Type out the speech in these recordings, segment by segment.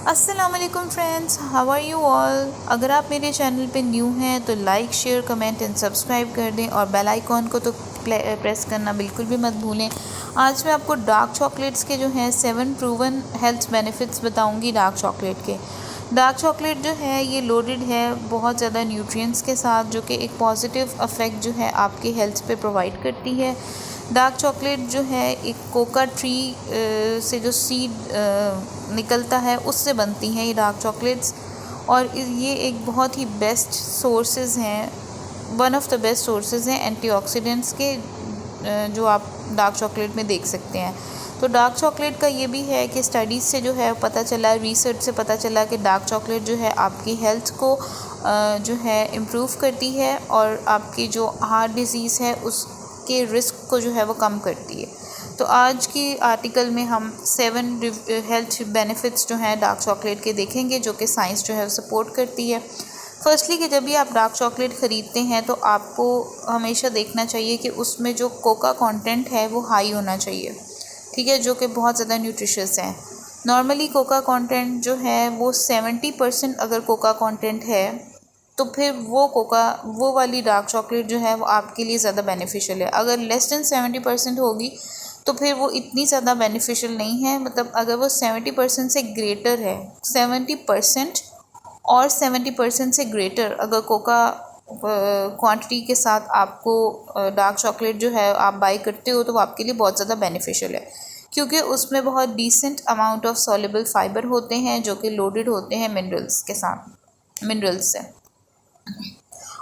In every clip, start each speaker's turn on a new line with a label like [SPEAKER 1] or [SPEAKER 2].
[SPEAKER 1] अस्सलाम वालेकुम friends, how are you all. अगर आप मेरे चैनल पे न्यू हैं तो like share comment and subscribe कर दें और बेल आइकॉन को तो प्रेस करना बिल्कुल भी मत भूलें। आज मैं आपको डार्क चॉकलेट्स के जो हैं 7 प्रूवन हेल्थ बेनिफिट्स बताऊंगी डार्क चॉकलेट के। डार्क चॉकलेट जो है ये लोडेड है बहुत ज़्यादा न्यूट्रिएंट्स के साथ, जो कि एक पॉजिटिव अफेक्ट जो है आपकी हेल्थ पे प्रोवाइड करती है। डार्क चॉकलेट जो है एक कोका ट्री से जो सीड निकलता है उससे बनती हैं ये डार्क चॉकलेट्स, और ये एक बहुत ही बेस्ट सोर्सेज हैं, one of the best sources हैं एंटीऑक्सीडेंट्स के, जो आप डार्क चॉकलेट में देख सकते हैं। तो डार्क चॉकलेट का ये भी है कि स्टडीज़ से जो है पता चला, रिसर्च से पता चला कि डार्क चॉकलेट जो है आपकी हेल्थ को जो है इम्प्रूव करती है और आपकी जो हार्ट डिज़ीज़ है उसके रिस्क को जो है वो कम करती है। तो आज की आर्टिकल में हम 7 हेल्थ बेनिफिट्स जो हैं डार्क चॉकलेट के देखेंगे, जो कि साइंस जो है वो सपोर्ट करती है। फर्स्टली कि जब भी आप डार्क चॉकलेट ख़रीदते हैं तो आपको हमेशा देखना चाहिए कि उसमें जो कोका कंटेंट है वो हाई होना चाहिए, ठीक है, जो कि बहुत ज़्यादा न्यूट्रिशियस है। नॉर्मली कोका कंटेंट जो है वो 70% अगर कोका कंटेंट है तो फिर वो वाली डार्क चॉकलेट जो है वो आपके लिए ज़्यादा बेनिफिशियल है। अगर लेस दैन 70% होगी तो फिर वो इतनी ज़्यादा बेनिफिशियल नहीं है। मतलब अगर वो 70% से ग्रेटर है, 70% और 70% से ग्रेटर अगर कोका क्वांटिटी के साथ आपको डार्क चॉकलेट जो है आप बाई करते हो तो वो आपके लिए बहुत ज़्यादा बेनिफिशियल है, क्योंकि उसमें बहुत decent amount of soluble fibre होते हैं जो कि लोडेड होते हैं मिनरल्स के साथ, मिनरल्स से।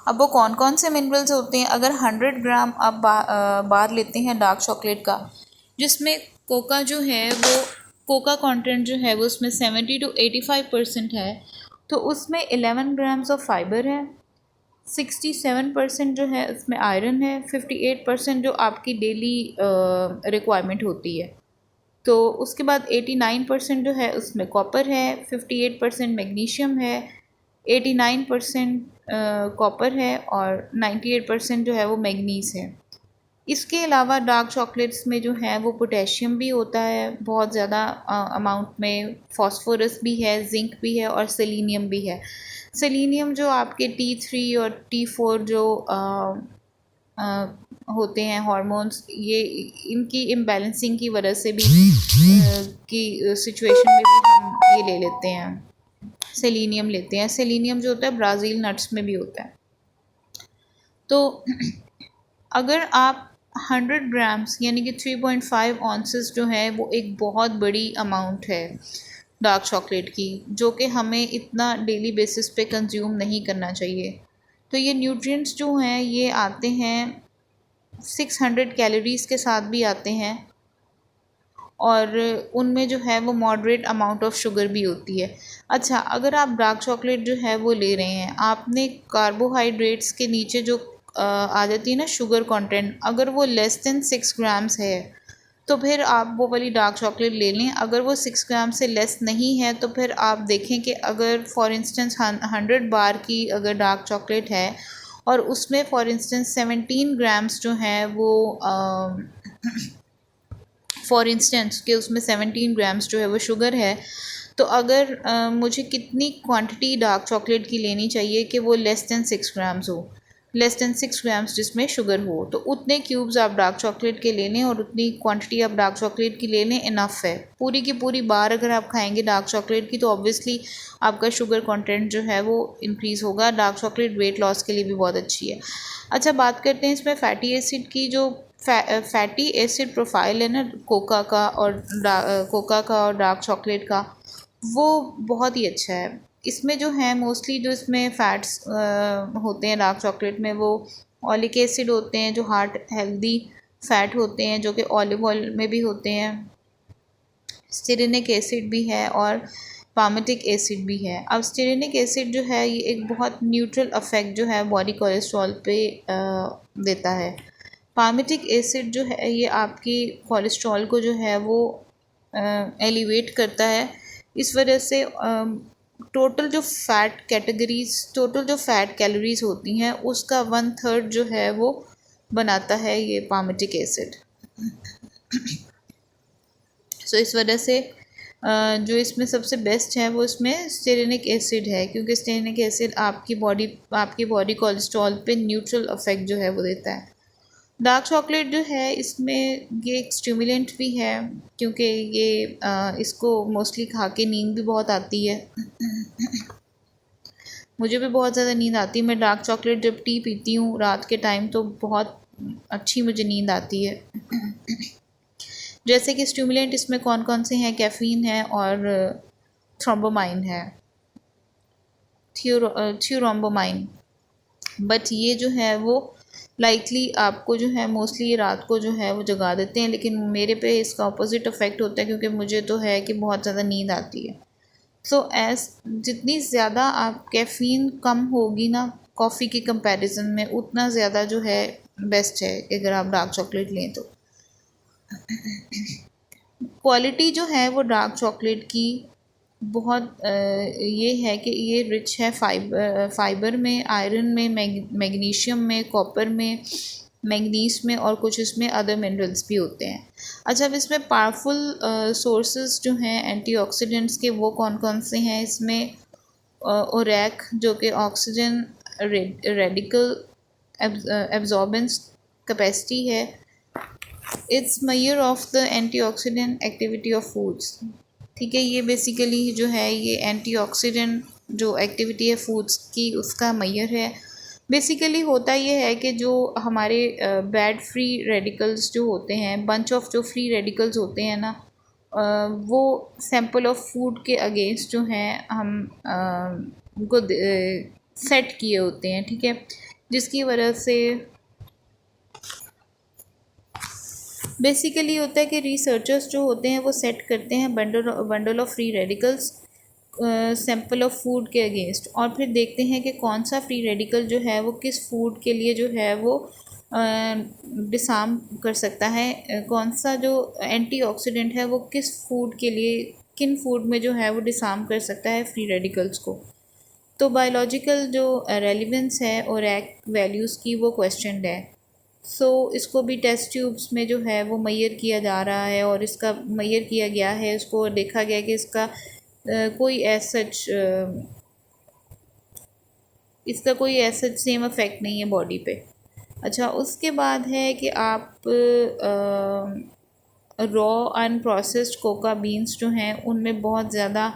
[SPEAKER 1] अब वो कौन कौन से मिनरल्स होते हैं? अगर 100 ग्राम आप बार लेते हैं डार्क चॉकलेट का, जिसमें कोका जो है वो कोका कंटेंट जो है वो उसमें 70 to 85% है, तो उसमें 11 ग्राम्स ऑफ फाइबर है, 67% जो है उसमें आयरन है, 58% जो आपकी डेली रिक्वायरमेंट होती है। तो उसके बाद 89% जो है उसमें कॉपर है, 58% मैग्नीशियम है, 89% कॉपर है और 98% जो है वो मैग्नीज है। इसके अलावा डार्क चॉकलेट्स में जो है वो पोटेशियम भी होता है बहुत ज़्यादा अमाउंट में, फास्फोरस भी है, जिंक भी है और सेलेनियम भी है। सेलेनियम जो आपके T3 और T4 जो होते हैं हार्मोन्स, ये इनकी इम्बैलेंसिंग की वजह से भी की सिचुएशन में भी हम ये ले लेते हैं, सेलेनियम लेते हैं। सेलेनियम जो होता है ब्राज़ील नट्स में भी होता है। तो अगर आप 100 ग्राम्स यानी कि 3.5 ऑन्सेस जो है वो एक बहुत बड़ी अमाउंट है डार्क चॉकलेट की, जो कि हमें इतना डेली बेसिस पे कंज्यूम नहीं करना चाहिए। तो ये न्यूट्रिएंट्स जो हैं ये आते हैं 600 कैलोरीज़ के साथ भी आते हैं, और उनमें जो है वो मॉडरेट अमाउंट ऑफ शुगर भी होती है। अच्छा, अगर आप डार्क चॉकलेट जो है वो ले रहे हैं, आपने कार्बोहाइड्रेट्स के नीचे जो आ जाती है ना शुगर कंटेंट, अगर वो लेस देन 6 ग्राम्स है तो फिर आप वो वाली डार्क चॉकलेट ले लें। अगर वो 6 ग्राम से लेस नहीं है तो फिर आप देखें कि अगर फॉर इंस्टेंस 100 बार की अगर डार्क चॉकलेट है और उसमें फॉर इंस्टेंस 17 ग्राम्स जो हैं वो फॉर इंस्टेंस कि उसमें 17 ग्राम्स जो है वो शुगर है, तो अगर मुझे कितनी क्वांटिटी डार्क चॉकलेट की लेनी चाहिए कि वो लेस दैन 6 ग्राम्स हो, लेस दैन 6 ग्राम्स जिसमें शुगर हो, तो उतने क्यूब्स आप डार्क चॉकलेट के ले लें और उतनी क्वांटिटी आप डार्क चॉकलेट की ले लें, इनफ है। पूरी की पूरी बार अगर आप खाएंगे डार्क चॉकलेट की तो ऑब्वियसली आपका शुगर कंटेंट जो है वो इंक्रीज़ होगा। डार्क चॉकलेट वेट लॉस के लिए भी बहुत अच्छी है। अच्छा, बात करते हैं इसमें फैटी एसिड की। जो फैटी एसिड प्रोफाइल है ना कोका का और डार्क चॉकलेट का, वो बहुत ही अच्छा है। इसमें जो है मोस्टली जो इसमें फ़ैट्स होते हैं डार्क चॉकलेट में, वो ऑलिक एसिड होते हैं जो हार्ट हेल्दी फ़ैट होते हैं, जो कि ऑलिव ऑयल में भी होते हैं, स्टिरेनिक एसिड भी है और पामेटिक एसिड भी है। अब स्टिरेनिक एसिड जो है ये एक बहुत न्यूट्रल अफेक्ट जो है बॉडी कोलेस्ट्रॉल पे देता है। पामेटिक एसिड जो है ये आपकी कोलेस्ट्रॉल को जो है वो एलिवेट करता है। इस वजह से टोटल जो फ़ैट कैलोरीज़ होती हैं उसका 1/3 जो है वो बनाता है ये पामेटिक एसिड। सो इस वजह से जो इसमें सबसे बेस्ट है वो इसमें स्टेरेनिक एसिड है, क्योंकि स्टेरेनिक एसिड आपकी बॉडी कोलेस्ट्रॉल पे न्यूट्रल इफेक्ट जो है वो देता है। डार्क चॉकलेट जो है इसमें ये एक स्टिमुलेंट भी है, क्योंकि ये इसको मोस्टली खा के नींद भी बहुत आती है। मुझे भी बहुत ज़्यादा नींद आती है। मैं डार्क चॉकलेट जब टी पीती हूँ रात के टाइम तो बहुत अच्छी मुझे नींद आती है। जैसे कि स्टिमुलेंट इसमें कौन कौन से हैं, कैफ़ीन है और थ्रोम्बोमाइन है, थ्योरोम्बोमाइन। बट ये जो है वो लाइकली आपको जो है मोस्टली रात को जो है वो जगा देते हैं, लेकिन मेरे पे इसका अपोजिट इफ़ेक्ट होता है, क्योंकि मुझे तो है कि बहुत ज़्यादा नींद आती है। सो जितनी ज़्यादा आप कैफ़ीन कम होगी ना कॉफ़ी के कंपैरिजन में, उतना ज़्यादा जो है बेस्ट है अगर आप डार्क चॉकलेट लें तो। क्वालिटी जो है वो डार्क चॉकलेट की बहुत ये है कि ये रिच है फाइबर में, आयरन में, मैग्नीशियम में, कॉपर में, मैंगनीज में, और कुछ इसमें अदर मिनरल्स भी होते हैं। अच्छा, अब इसमें पावरफुल सोर्सेज जो हैं एंटीऑक्सीडेंट्स के वो कौन कौन से हैं इसमें? ओरैक जो कि ऑक्सीजन रेडिकल एब्जॉर्बेंस कैपेसिटी है। It's measure of the antioxidant activity of foods. ठीक है, ये बेसिकली जो है ये एंटीऑक्सीडेंट जो एक्टिविटी है फूड्स की उसका मेजर है। बेसिकली होता ये है कि जो हमारे बैड फ्री रेडिकल्स जो होते हैं, बंच ऑफ जो फ्री रेडिकल्स होते हैं ना, वो सैंपल ऑफ फूड के अगेंस्ट जो हैं हम उनको सेट किए होते हैं। ठीक है, जिसकी वजह से बेसिकली होता है कि रिसर्चर्स जो होते हैं वो सेट करते हैं bundle of free radicals sample of food के अगेंस्ट, और फिर देखते हैं कि कौन सा फ्री रेडिकल जो है वो किस फूड के लिए जो है वो डिसार्म कर सकता है, कौन सा जो एंटीऑक्सीडेंट है वो किस फूड के लिए, किन फूड में जो है वो डिसार्म कर सकता है फ्री रेडिकल्स को। तो बायोलॉजिकल जो रेलिवेंस है और वैल्यूज़ की वो क्वेश्चन है। इसको भी टेस्ट ट्यूब्स में जो है वो मेजर किया जा रहा है, और इसका मेजर किया गया है, इसको देखा गया कि इसका कोई सच सेम इफ़ेक्ट नहीं है बॉडी पे। अच्छा, उसके बाद है कि आप रॉ अनप्रोसेस्ड कोका बीन्स जो हैं उनमें बहुत ज़्यादा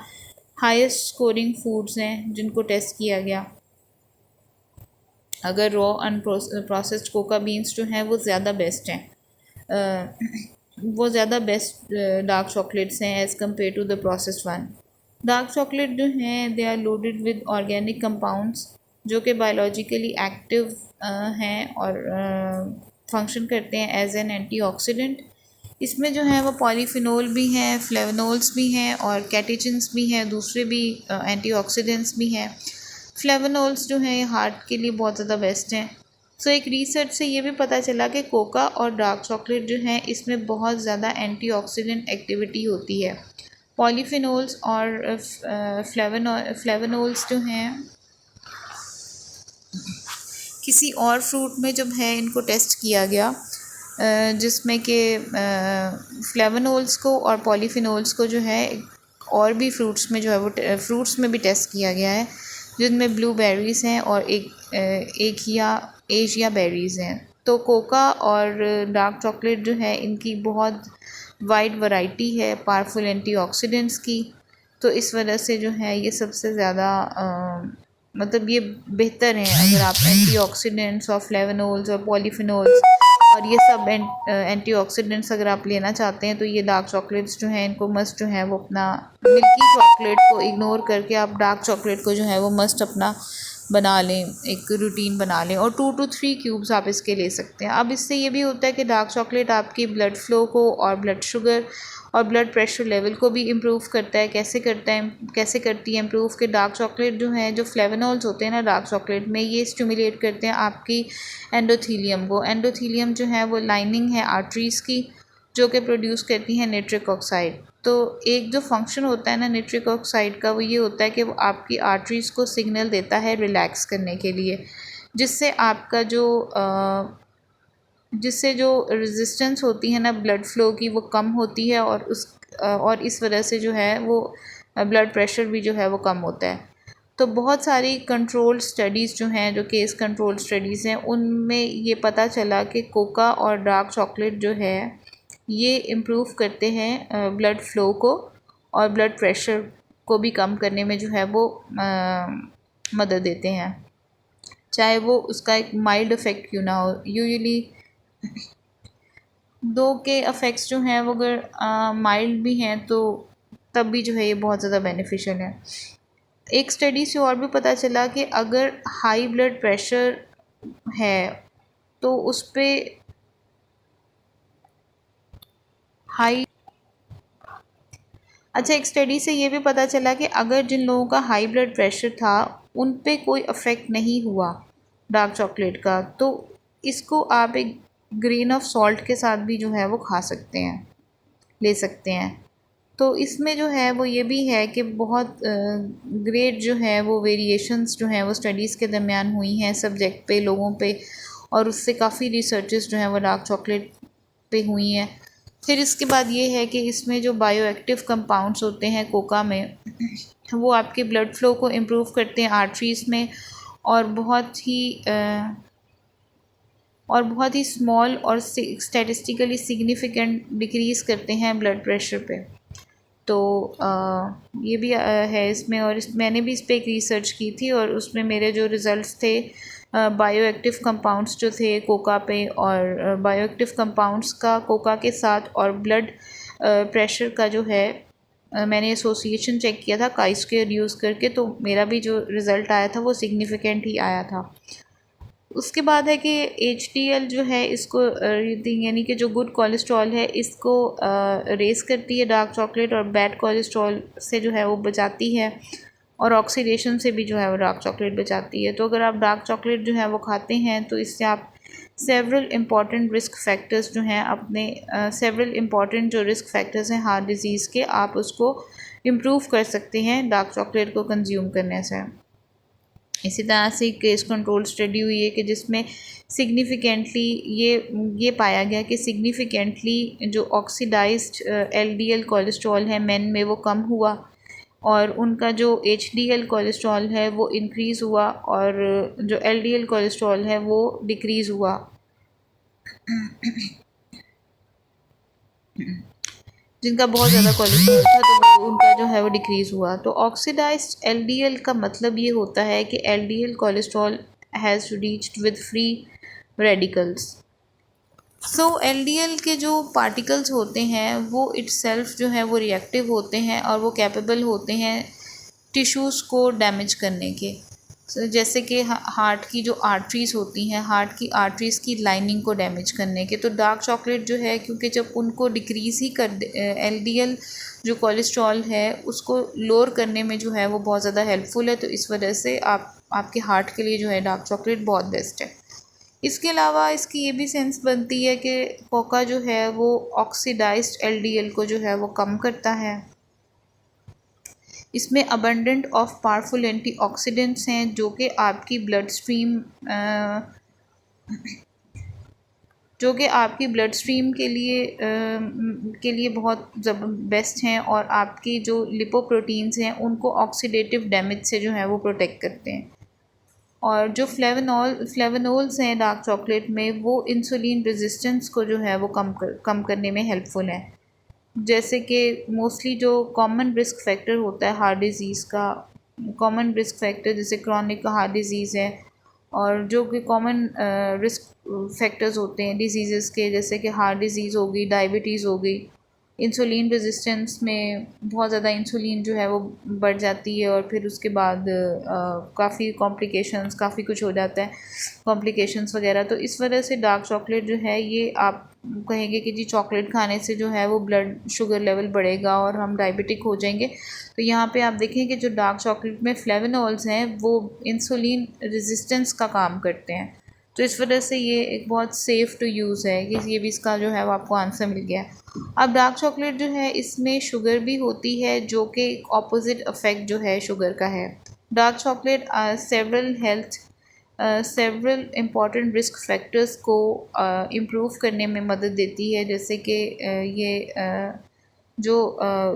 [SPEAKER 1] हाईएस्ट स्कोरिंग फूड्स हैं जिनको टेस्ट किया गया। अगर रॉ अनप्रोसेस्ड कोका बीन्स जो हैं वो ज़्यादा बेस्ट हैं, वो ज़्यादा बेस्ट डार्क चॉकलेट्स हैं as compare to the processed one. Dark chocolate जो हैं they are loaded with organic compounds जो कि बायोलॉजिकली एक्टिव हैं और फंक्शन करते हैं एज एन एंटीऑक्सीडेंट। इसमें जो है वो पॉलीफिनोल भी हैं, फ्लेवनोल्स भी हैं और कैटेचिन्स भी हैं, दूसरे भी एंटीऑक्सीडेंट्स भी हैं। फ्लेवनोल्स जो हैं ये हार्ट के लिए बहुत ज़्यादा बेस्ट हैं। एक रिसर्च से ये भी पता चला कि कोका और डार्क चॉकलेट जो हैं इसमें बहुत ज़्यादा एंटीऑक्सीडेंट एक्टिविटी होती है। पॉलीफिनोल्स और फ्लेवनोल्स जो हैं किसी और फ्रूट में जब है इनको टेस्ट किया गया, जिसमें कि फ्लेवनोल्स को और पॉलीफिनोल्स को जो है और भी फ्रूट्स में जो है वो फ्रूट्स में भी टेस्ट किया गया है, जिनमें ब्लूबेरीज़ हैं और एक या एशिया बेरीज़ हैं। तो कोका और डार्क चॉकलेट जो है इनकी बहुत वाइड वैरायटी है पावरफुल एंटीऑक्सीडेंट्स की, तो इस वजह से जो है ये सबसे ज़्यादा मतलब ये बेहतर हैं अगर आप एंटीऑक्सीडेंट्स और फ्लेवनोल्स और पॉलीफिनोल्स और ये सब एंटीऑक्सीडेंट्स अगर आप लेना चाहते हैं तो ये डार्क चॉकलेट्स जो हैं इनको मस्ट जो है वो अपना मिल्की चॉकलेट को इग्नोर करके आप डार्क चॉकलेट को जो है वो मस्ट अपना बना लें, एक रूटीन बना लें, और 2 to 3 क्यूब्स आप इसके ले सकते हैं। अब इससे ये भी होता है कि डार्क चॉकलेट आपकी ब्लड फ्लो को और ब्लड शुगर और ब्लड प्रेशर लेवल को भी इम्प्रूव करता है। कैसे करती है इम्प्रूव? कि डार्क चॉकलेट जो है, जो फ्लेवनोल्स होते हैं ना डार्क चॉकलेट में, ये स्टिमुलेट करते हैं आपकी एंडोथीलियम को। एंडोथीलियम जो है वो लाइनिंग है आर्टरीज़ की, जो कि प्रोड्यूस करती हैं नाइट्रिक ऑक्साइड। तो एक जो फंक्शन होता है ना नाइट्रिक ऑक्साइड का, वो ये होता है कि वो आपकी आर्टरीज़ को सिग्नल देता है रिलैक्स करने के लिए, जिससे आपका जो जिससे जो रेजिस्टेंस होती है ना ब्लड फ्लो की वो कम होती है और इस वजह से जो है वो ब्लड प्रेशर भी जो है वो कम होता है। तो बहुत सारी कंट्रोल स्टडीज़ जो हैं, जो केस कंट्रोल स्टडीज़ हैं, उनमें ये पता चला कि कोका और डार्क चॉकलेट जो है ये इम्प्रूव करते हैं ब्लड फ्लो को और ब्लड प्रेशर को भी कम करने में जो है वो मदद देते हैं, चाहे वो उसका एक माइल्ड इफ़ेक्ट क्यों ना हो। यूजुअली दो के इफ़ेक्ट्स जो हैं वो अगर माइल्ड भी हैं तो तब भी जो है ये बहुत ज़्यादा बेनिफिशियल है। एक स्टडी से और भी पता चला कि अगर हाई ब्लड प्रेशर है तो उस पे हाई अच्छा, एक स्टडी से ये भी पता चला कि अगर जिन लोगों का हाई ब्लड प्रेशर था उन पे कोई अफेक्ट नहीं हुआ डार्क चॉकलेट का, तो इसको आप एक ग्रेन ऑफ सॉल्ट के साथ भी जो है वो खा सकते हैं, ले सकते हैं। तो इसमें जो है वो ये भी है कि बहुत ग्रेट जो है वो वेरिएशंस जो हैं वो स्टडीज़ के दरमियान हुई हैं सब्जेक्ट पे, लोगों पे, और उससे काफ़ी रिसर्चेस जो हैं वो डार्क चॉकलेट पे हुई हैं। फिर इसके बाद ये है कि इसमें जो बायो एक्टिव कंपाउंड्स होते हैं कोका में, वो आपके ब्लड फ्लो को इम्प्रूव करते हैं आर्टरीज़ में, और बहुत ही स्मॉल और स्टैटिस्टिकली सिग्निफिकेंट डिक्रीज़ करते हैं ब्लड प्रेशर पे। तो ये भी है इसमें, और मैंने भी इस पर एक रिसर्च की थी और उसमें मेरे जो रिज़ल्ट्स थे बायो एक्टिव कंपाउंड्स जो थे कोका पे, और बायो एक्टिव कंपाउंड्स का कोका के साथ और ब्लड प्रेशर का जो है मैंने एसोसिएशन चेक किया था काई स्क्वायर यूज़ करके, तो मेरा भी जो रिज़ल्ट आया था वो सिग्निफिकेंट ही आया था। उसके बाद है कि HDL जो है इसको यानी कि जो गुड कोलेस्ट्रॉल है इसको रेस करती है डार्क चॉकलेट, और बैड कोलेस्ट्रॉल से जो है वो बचाती है, और ऑक्सीडेशन से भी जो है वो डार्क चॉकलेट बचाती है। तो अगर आप डार्क चॉकलेट जो है वो खाते हैं तो इससे आप सेवरल इम्पॉर्टेंट रिस्क फैक्टर्स जो हैं सेवरल इम्पॉर्टेंट जो रिस्क फैक्टर्स हैं हार्ट डिज़ीज़ के, आप उसको इम्प्रूव कर सकते हैं डार्क चॉकलेट को कंज्यूम करने से। इसी तरह से केस कंट्रोल स्टडी हुई है कि जिसमें सिग्निफिकेंटली ये पाया गया कि सिग्निफिकेंटली जो ऑक्सीडाइज्ड LDL कोलेस्ट्रॉल है मेन में वो कम हुआ, और उनका जो HDL कोलेस्ट्रॉल है वो इंक्रीज़ हुआ, और जो LDL कोलेस्ट्रॉल है वो डिक्रीज़ हुआ। जिनका बहुत ज़्यादा कोलेस्ट्रॉल था तो उनका जो है वो डिक्रीज़ हुआ। तो ऑक्सीडाइज्ड LDL का मतलब ये होता है कि LDL cholesterol has reached with free radicals. So LDL के जो पार्टिकल्स होते हैं वो इटसेल्फ जो है वो रिएक्टिव होते हैं, और वो कैपेबल होते हैं टिश्यूज़ को डैमेज करने के। जैसे कि हार्ट की जो आर्टरीज़ होती हैं, हार्ट की आर्टरीज़ की लाइनिंग को डैमेज करने के। तो डार्क चॉकलेट जो है, क्योंकि जब उनको डिक्रीज़ ही कर LDL जो कोलेस्ट्रॉल है उसको लोअर करने में जो है वो बहुत ज़्यादा हेल्पफुल है, तो इस वजह से आपके हार्ट के लिए जो है डार्क चॉकलेट बहुत बेस्ट है। इसके अलावा इसकी ये भी सेंस बनती है कि कोका जो है वो ऑक्सीडाइज्ड LDL को जो है वो कम करता है। इसमें अबंडेंट ऑफ पावरफुल एंटीऑक्सीडेंट्स हैं जो कि आपकी ब्लड स्ट्रीम के लिए बहुत बेस्ट हैं, और आपकी जो लिपोप्रोटीन्स हैं उनको ऑक्सीडेटिव डैमेज से जो है वो प्रोटेक्ट करते हैं। और जो फ्लेवनोल्स हैं डार्क चॉकलेट में, वो इंसुलिन रेजिस्टेंस को जो है वो कम करने में हेल्पफुल है। जैसे कि मोस्टली जो कॉमन रिस्क फैक्टर होता है हार्ट डिज़ीज़ का, कॉमन रिस्क फैक्टर जैसे क्रॉनिक हार्ट डिज़ीज़ है, और जो कि कॉमन रिस्क फैक्टर्स होते हैं डिजीज़ के, जैसे कि हार्ट डिज़ीज़ हो गई, डायबिटीज़ हो गई, इंसुलिन रेजिस्टेंस में बहुत ज़्यादा इंसुलिन जो है वो बढ़ जाती है, और फिर उसके बाद काफ़ी कॉम्प्लिकेशंस, काफ़ी कुछ हो जाता है कॉम्प्लिकेशंस वगैरह। तो इस वजह से डार्क चॉकलेट जो है ये आप कहेंगे कि जी चॉकलेट खाने से जो है वो ब्लड शुगर लेवल बढ़ेगा और हम डायबिटिक हो जाएंगे। तो यहाँ पे आप देखें कि जो डार्क चॉकलेट में फ्लेवनोल्स हैं वो इंसुलिन रेजिस्टेंस का काम करते हैं। तो इस वजह से ये एक बहुत सेफ़ टू यूज़ है कि ये भी इसका जो है वो आपको आंसर मिल गया। अब डार्क चॉकलेट जो है इसमें शुगर भी होती है जो कि एक ऑपोजिट इफ़ेक्ट जो है शुगर का है। Dark chocolate several health several important risk factors को इम्प्रूव करने में मदद देती है, जैसे कि ये जो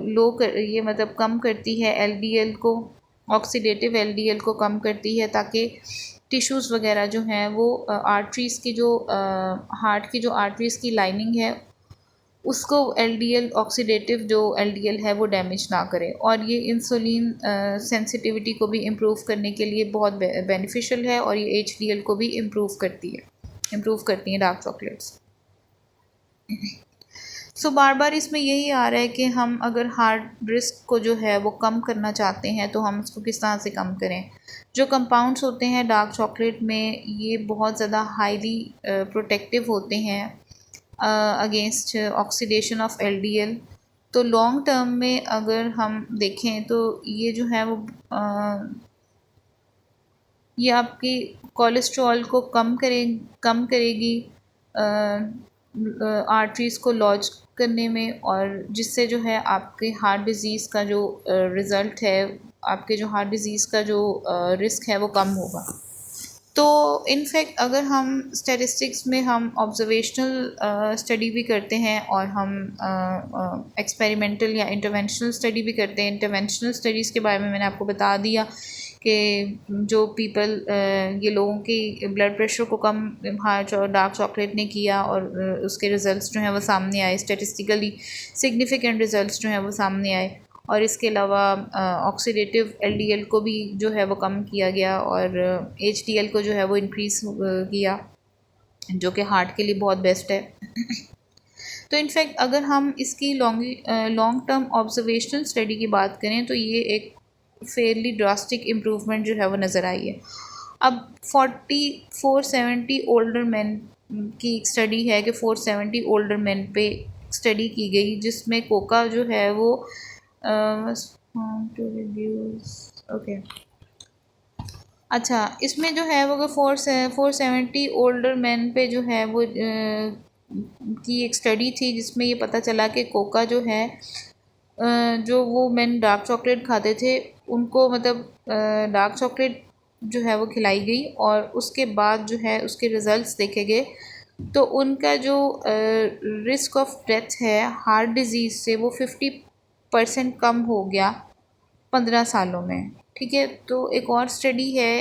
[SPEAKER 1] लो कर ये मतलब कम करती है एलडीएल को, ऑक्सीडेटिव एलडीएल को कम करती है, ताकि टिश्यूज़ वगैरह जो हैं वो आर्टरीज़ की जो हार्ट की जो आर्टरीज़ की लाइनिंग है उसको एलडीएल ऑक्सीडेटिव जो एलडीएल है वो डैमेज ना करे। और ये इंसुलिन सेंसिटिविटी को भी इम्प्रूव करने के लिए बहुत बेनिफिशियल है, और ये एचडीएल को भी इम्प्रूव करती हैं डार्क चॉकलेट्स। सो बार बार इसमें यही आ रहा है कि हम अगर हार्ट रिस्क को जो है वो कम करना चाहते हैं तो हम उसको किस तरह से कम करें। जो कंपाउंड्स होते हैं डार्क चॉकलेट में ये बहुत ज़्यादा हाईली प्रोटेक्टिव होते हैं अगेंस्ट ऑक्सीडेशन ऑफ एलडीएल। तो लॉन्ग टर्म में अगर हम देखें तो ये जो है वो ये आपकी कोलेस्ट्रॉल को कम करेगी आर्टरीज़ को लॉज करने में, और जिससे जो है आपके हार्ट डिज़ीज़ का जो रिज़ल्ट है, आपके जो हार्ट डिज़ीज़ का जो रिस्क है वो कम होगा। तो इनफैक्ट अगर हम स्टैटिस्टिक्स में हम ऑब्जर्वेशनल स्टडी भी करते हैं और हम एक्सपेरिमेंटल या इंटरवेंशनल स्टडी भी करते हैं। इंटरवेंशनल स्टडीज़ के बारे में मैंने आपको बता दिया कि जो ये लोगों की ब्लड प्रेशर को कम डार्क चॉकलेट ने किया, और उसके रिज़ल्ट्स जो हैं वो सामने आए, स्टैटिस्टिकली सिग्निफिकेंट रिज़ल्ट्स जो हैं वो सामने आए। और इसके अलावा ऑक्सीडेटिव एलडीएल को भी जो है वो कम किया गया, और एचडीएल को जो है वो इंक्रीज़ किया, जो कि हार्ट के लिए बहुत बेस्ट है। तो इनफैक्ट अगर हम इसकी लॉन्ग टर्म ऑब्जर्वेशनल स्टडी की बात करें तो ये एक फेयरली ड्रास्टिक इम्प्रूवमेंट जो है वो नज़र आई है। अब 470 ओल्डर मैन की एक स्टडी है कि 470 ओल्डर मैन पे स्टडी की गई, जिसमें कोका जो है वो ओके अच्छा, इसमें जो है वो 470 ओल्डर मैन पे जो है वो की एक स्टडी थी, जिसमें ये पता चला कि कोका जो है जो वो मैन डार्क चॉकलेट खाते थे उनको मतलब डार्क चॉकलेट जो है वो खिलाई गई, और उसके बाद जो है उसके रिज़ल्ट्स देखे गए तो उनका जो रिस्क ऑफ डेथ है हार्ट डिज़ीज़ से वो 50% कम हो गया 15 सालों में। ठीक है, तो एक और स्टडी है